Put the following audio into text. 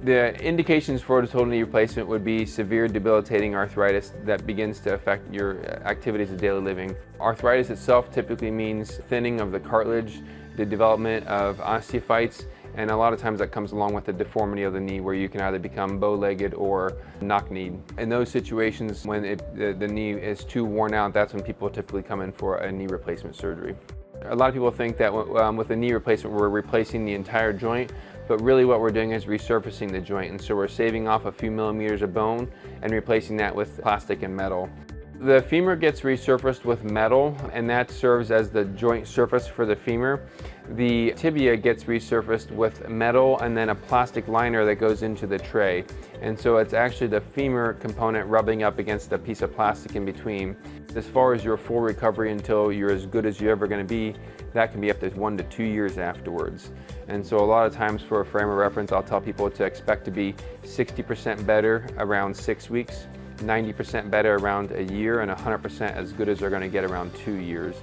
The indications for a total knee replacement would be severe debilitating arthritis that begins to affect your activities of daily living. Arthritis itself typically means thinning of the cartilage, the development of osteophytes, and a lot of times that comes along with the deformity of the knee where you can either become bow-legged or knock-kneed. In those situations when the knee is too worn out, that's when people typically come in for a knee replacement surgery. A lot of people think that with a knee replacement we're replacing the entire joint, but really what we're doing is resurfacing the joint, and so we're saving off a few millimeters of bone and replacing that with plastic and metal. The femur gets resurfaced with metal, and that serves as the joint surface for the femur. The tibia gets resurfaced with metal and then a plastic liner that goes into the tray. And so it's actually the femur component rubbing up against a piece of plastic in between. As far as your full recovery until you're as good as you're ever going to be, that can be up to 1 to 2 years afterwards. And so a lot of times for a frame of reference, I'll tell people to expect to be 60% better around 6 weeks, 90% better around a year, and 100% as good as they're going to get around 2 years.